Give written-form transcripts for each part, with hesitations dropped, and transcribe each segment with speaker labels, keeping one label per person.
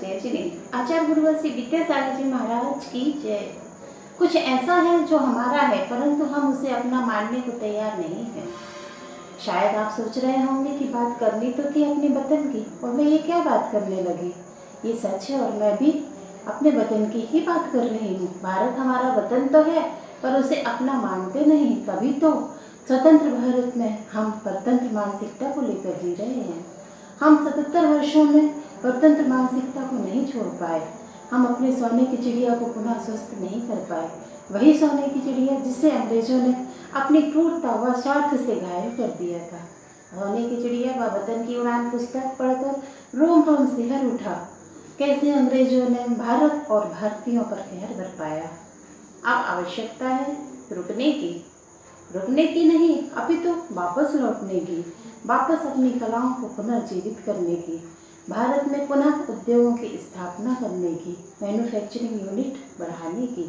Speaker 1: जय श्री आचार्य गुरुवर्षी विद्यासागर जी महाराज की जय। कुछ ऐसा है जो हमारा है परंतु हम उसे अपना मानने को तैयार नहीं है। शायद आप सोच रहे होंगे कि बात करनी तो थी अपने वतन की और मैं ये क्या बात करने लगी। ये सच है और मैं भी अपने वतन की ही बात कर रही हूँ। भारत हमारा वतन तो है पर उसे अपना मानते नहीं, तभी तो स्वतंत्र भारत में हम परतंत्र मानसिकता को लेकर जी रहे हैं। हम 77 वर्षों में परतंत्र मानसिकता को नहीं छोड़ पाए। हम अपने सोने की चिड़िया को पुनः स्वस्थ नहीं कर पाए। वही सोने की चिड़िया जिसे अंग्रेजों ने अपनी क्रूरता व स्वार्थ से घायल कर दिया था। सोने की चिड़िया व वतन की उड़ान पुस्तक पढ़कर रोम रोम सिहर उठा। कैसे अंग्रेजों ने भारत और भारतीयों पर कहर बरपाया। अब आवश्यकता है रुकने की नहीं, अपितु वापस लौटने की, वापस अपनी कलाओं को पुनर्जीवित करने की, भारत में पुनः उद्योगों की स्थापना करने की, मैन्युफैक्चरिंग यूनिट बढ़ाने की।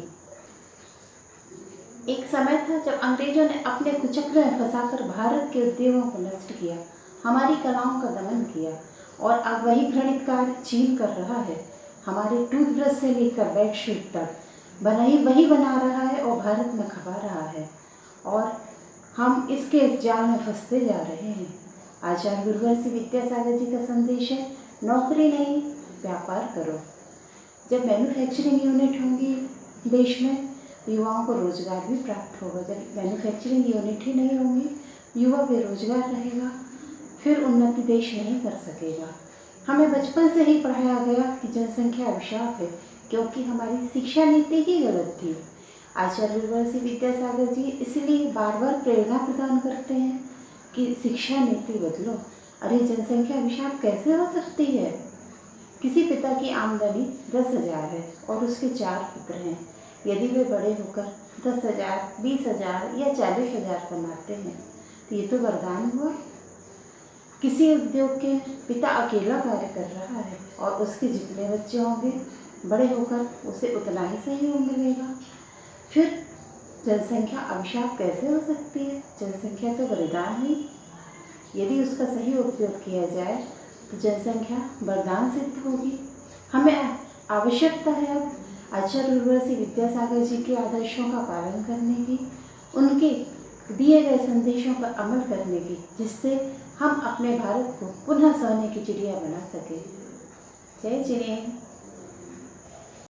Speaker 1: एक समय था जब अंग्रेजों ने अपने कुचक्र में फंसाकर भारत के उद्योगों को नष्ट किया, हमारी कलाओं का दमन किया और अब वही घृणित कार्य चीन कर रहा है। हमारे टूथब्रश से लेकर बेडशीट तक वही बना रहा है और भारत में खपा रहा है और हम इसके जाल में फंसते जा रहे हैं। आचार्य गुरुवर्षी विद्यासागर जी का संदेश है, नौकरी नहीं व्यापार करो। जब मैन्युफैक्चरिंग यूनिट होंगी देश में तो युवाओं को रोजगार भी प्राप्त होगा। जब मैन्युफैक्चरिंग यूनिट ही नहीं होंगी, युवा बेरोजगार रहेगा, फिर उन्नति देश नहीं कर सकेगा। हमें बचपन से ही पढ़ाया गया कि जनसंख्या अभिशाप है, क्योंकि हमारी शिक्षा नीति ही गलत थी। आचार्य गुरुवर्षी विद्यासागर जी इसलिए बार बार प्रेरणा प्रदान करते हैं कि शिक्षा नीति बदलो। अरे जनसंख्या अभिशाप कैसे हो सकती है। किसी पिता की आमदनी 10,000 है और उसके 4 पुत्र हैं। यदि वे बड़े होकर 10,000, 20,000 या 40,000 कमाते हैं तो ये तो वरदान हुआ। किसी उद्योग के पिता अकेला कार्य कर रहा है और उसके जितने बच्चे होंगे बड़े होकर उसे उतना ही सहयोग मिलेगा। फिर जनसंख्या अभिशाप कैसे हो सकती है। जनसंख्या तो वरदान हुई। यदि उसका सही उपयोग किया जाए तो जनसंख्या वरदान सिद्ध होगी। हमें आवश्यकता है अब आचार्य गुरुवर्षी विद्यासागर जी के आदर्शों का पालन करने की, उनके दिए गए संदेशों पर अमल करने की, जिससे हम अपने भारत को पुनः सोने की चिड़िया बना सकें। जय श्री राम।